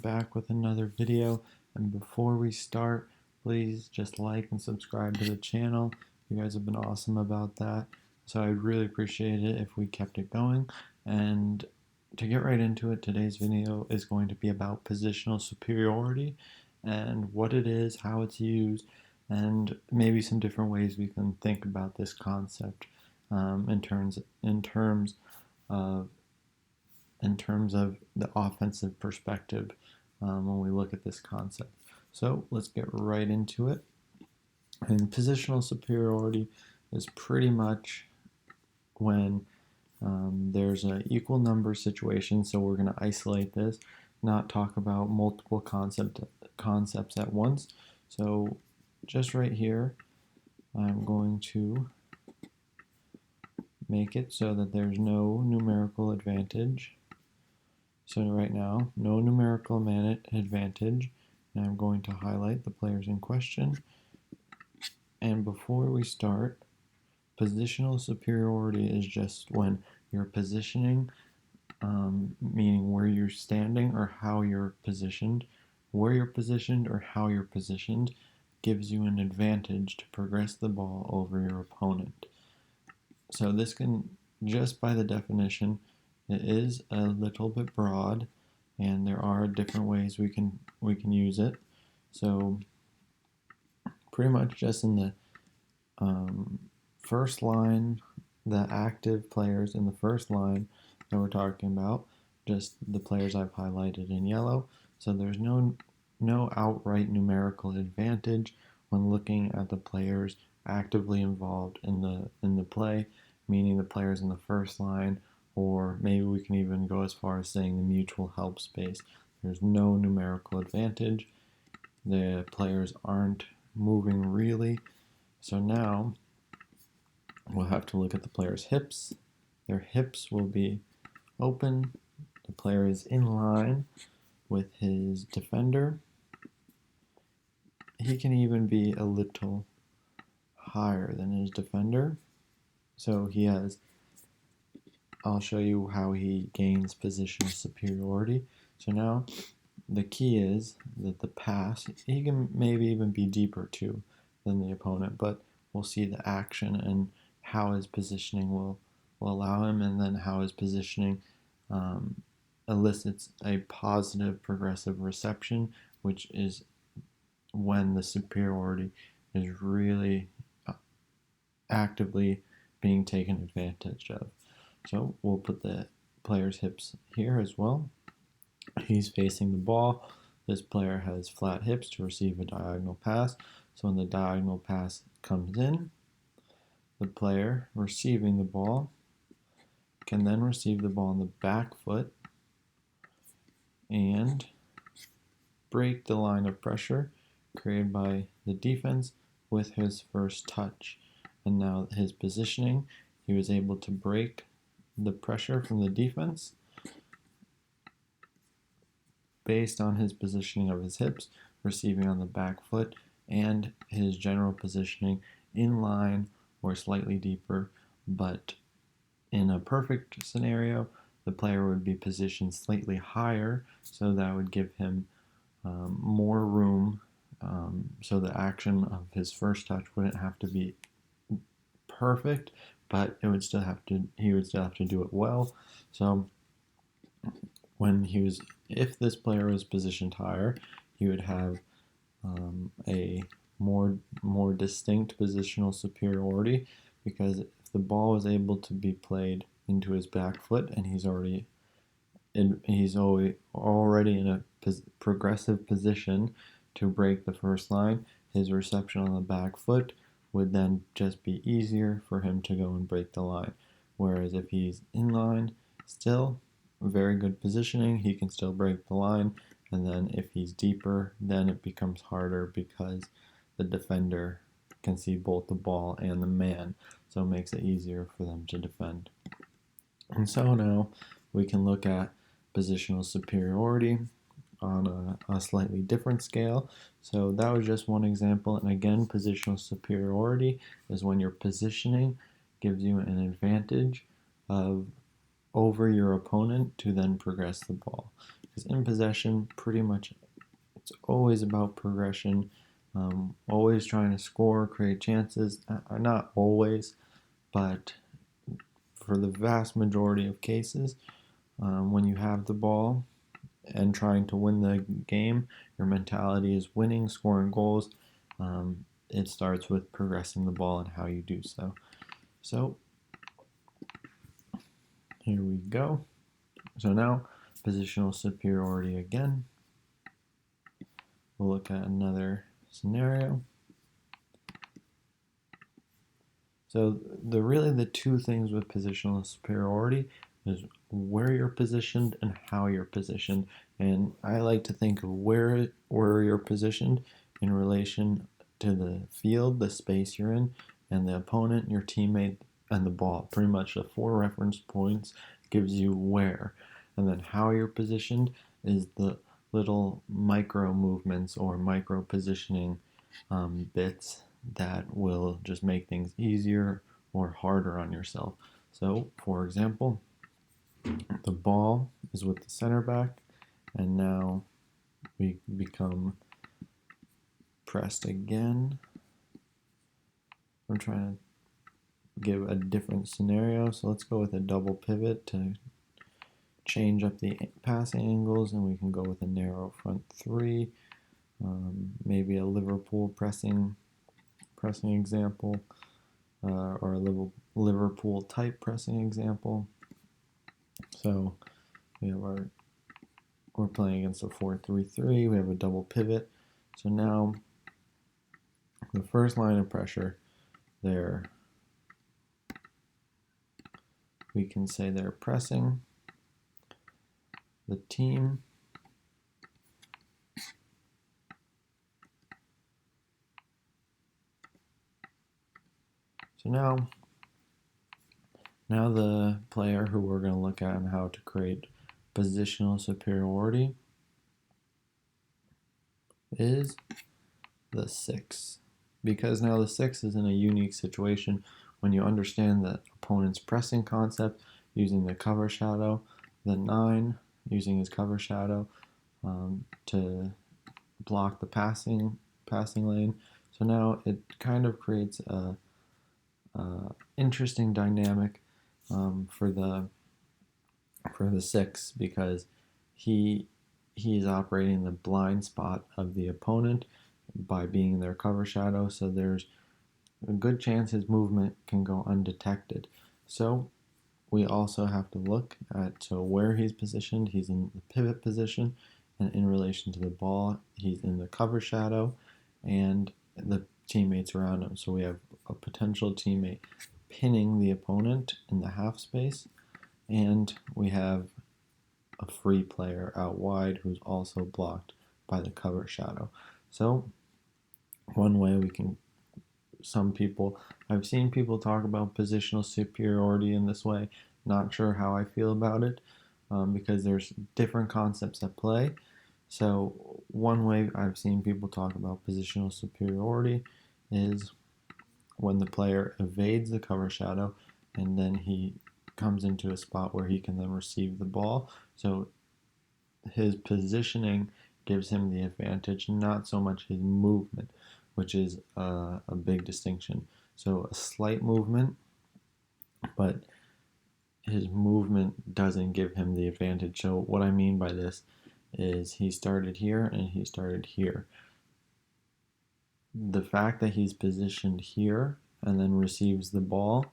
Back with another video, and before we start, please just like and subscribe to the channel. You guys have been awesome about that, so I'd really appreciate it if we kept it going. And to get right into it, today's video is going to be about positional superiority and what it is, how it's used, and maybe some different ways we can think about this concept of in terms of the offensive perspective when we look at this concept. So let's get right into it. And positional superiority is pretty much when there's an equal number situation. So we're going to isolate this, not talk about multiple concepts at once. So just right here, I'm going to make it so that there's no numerical advantage. So right now, no numerical advantage, and I'm going to highlight the players in question. And before we start, positional superiority is just when you're positioning, meaning where you're standing or how you're positioned. Where you're positioned or how you're positioned gives you an advantage to progress the ball over your opponent. So this can, just by the definition, it is a little bit broad, and there are different ways we can use it. So pretty much just in the first line, the active players in the first line that we're talking about, just the players I've highlighted in yellow. So there's no outright numerical advantage when looking at the players actively involved in the play, meaning the players in the first line, or maybe we can even go as far as saying the mutual help space. There's no numerical advantage. The players aren't moving really. So now we'll have to look at the player's hips. Their hips will be open. The player is in line with his defender. He can even be a little higher than his defender. So he has, I'll show you how he gains positional superiority. So now the key is that the pass, he can maybe even be deeper too than the opponent, but we'll see the action and how his positioning will allow him, and then how his positioning elicits a positive progressive reception, which is when the superiority is really actively being taken advantage of. So we'll put the player's hips here as well. He's facing the ball. This player has flat hips to receive a diagonal pass. So when the diagonal pass comes in, the player receiving the ball can then receive the ball on the back foot and break the line of pressure created by the defense with his first touch. And now his positioning, he was able to break the pressure from the defense based on his positioning of his hips, receiving on the back foot, and his general positioning in line or slightly deeper. But in a perfect scenario, the player would be positioned slightly higher, so that would give him more room, so the action of his first touch wouldn't have to be perfect, but he would still have to do it well. So if this player was positioned higher, he would have a more distinct positional superiority, because if the ball was able to be played into his back foot and he's already in a progressive position to break the first line, his reception on the back foot would then just be easier for him to go and break the line. Whereas if he's in line, still very good positioning, he can still break the line. And then if he's deeper, then it becomes harder because the defender can see both the ball and the man, so it makes it easier for them to defend. And so now we can look at positional superiority on a slightly different scale. So that was just one example. And again, positional superiority is when your positioning gives you an advantage over your opponent to then progress the ball. Because in possession, pretty much it's always about progression, always trying to score, create chances. Not always, but for the vast majority of cases, when you have the ball and trying to win the game, your mentality is winning, scoring goals. It starts with progressing the ball and how you do so. So here we go. So now positional superiority again. We'll look at another scenario. So really the two things with positional superiority is where you're positioned and how you're positioned. And I like to think of where you're positioned in relation to the field, the space you're in, and the opponent, your teammate, and the ball. Pretty much the 4 reference points gives you where. And then how you're positioned is the little micro movements or micro positioning bits that will just make things easier or harder on yourself. So, for example, the ball is with the center back, and now we become pressed again. I'm trying to give a different scenario, so let's go with a double pivot to change up the passing angles, and we can go with a narrow front 3, maybe a Liverpool pressing example, or a Liverpool type pressing example. So we have we're playing against a 4-3-3. We have a double pivot. So now the first line of pressure there, we can say they're pressing the team. So now the player who we're going to look at and how to create positional superiority is the 6. Because now the 6 is in a unique situation when you understand the opponent's pressing concept using the cover shadow, the 9 using his cover shadow to block the passing lane. So now it kind of creates a interesting dynamic for the 6, because he is operating the blind spot of the opponent by being their cover shadow, so there's a good chance his movement can go undetected. So we also have to look at where he's positioned. He's in the pivot position, and in relation to the ball, he's in the cover shadow, and the teammates around him. So we have a potential teammate pinning the opponent in the half space, and we have a free player out wide who's also blocked by the cover shadow. So one way I've seen people talk about positional superiority in this way. Not sure how I feel about it, because there's different concepts at play. So one way I've seen people talk about positional superiority is when the player evades the cover shadow and then he comes into a spot where he can then receive the ball. So his positioning gives him the advantage, not so much his movement, which is a big distinction. So a slight movement, but his movement doesn't give him the advantage. So what I mean by this is he started here and he started here. The fact that he's positioned here and then receives the ball,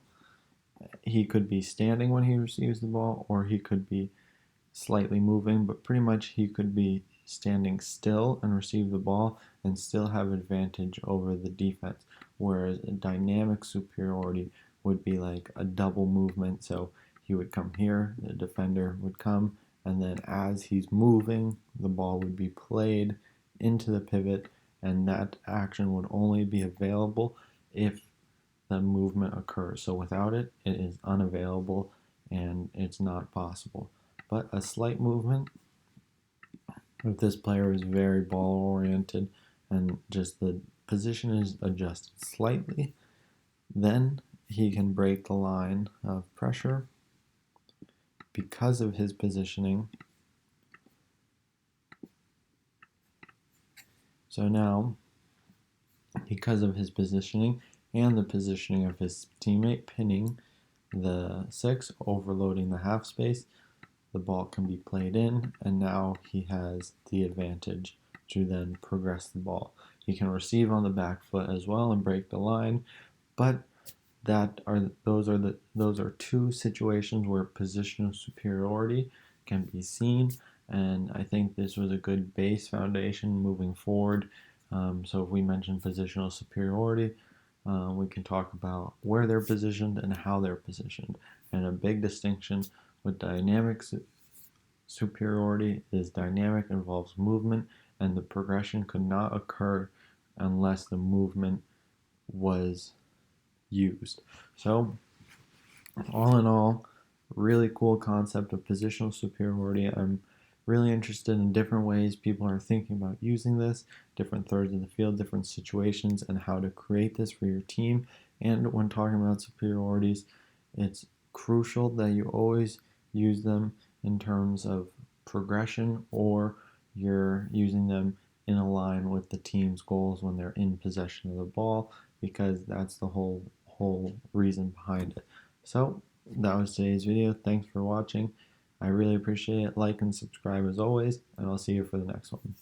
he could be standing when he receives the ball, or he could be slightly moving, but pretty much he could be standing still and receive the ball and still have advantage over the defense, whereas a dynamic superiority would be like a double movement. So he would come here, the defender would come, and then as he's moving, the ball would be played into the pivot, and that action would only be available if the movement occurs. So without it, it is unavailable and it's not possible. But a slight movement, if this player is very ball oriented and just the position is adjusted slightly, then he can break the line of pressure because of his positioning, So now, because of his positioning and the positioning of his teammate pinning the 6, overloading the half space, the ball can be played in, and now he has the advantage to then progress the ball. He can receive on the back foot as well and break the line, but those are two situations where positional superiority can be seen, and I think this was a good base foundation moving forward. So if we mention positional superiority, we can talk about where they're positioned and how they're positioned. And a big distinction with dynamic superiority is dynamic involves movement, and the progression could not occur unless the movement was used. So, all in all, really cool concept of positional superiority. I'm really interested in different ways people are thinking about using this, different thirds of the field, different situations, and how to create this for your team. And when talking about superiorities, it's crucial that you always use them in terms of progression, or you're using them in a line with the team's goals when they're in possession of the ball, because that's the whole reason behind it. So that was today's video. Thanks for watching. I really appreciate it. Like and subscribe as always, and I'll see you for the next one.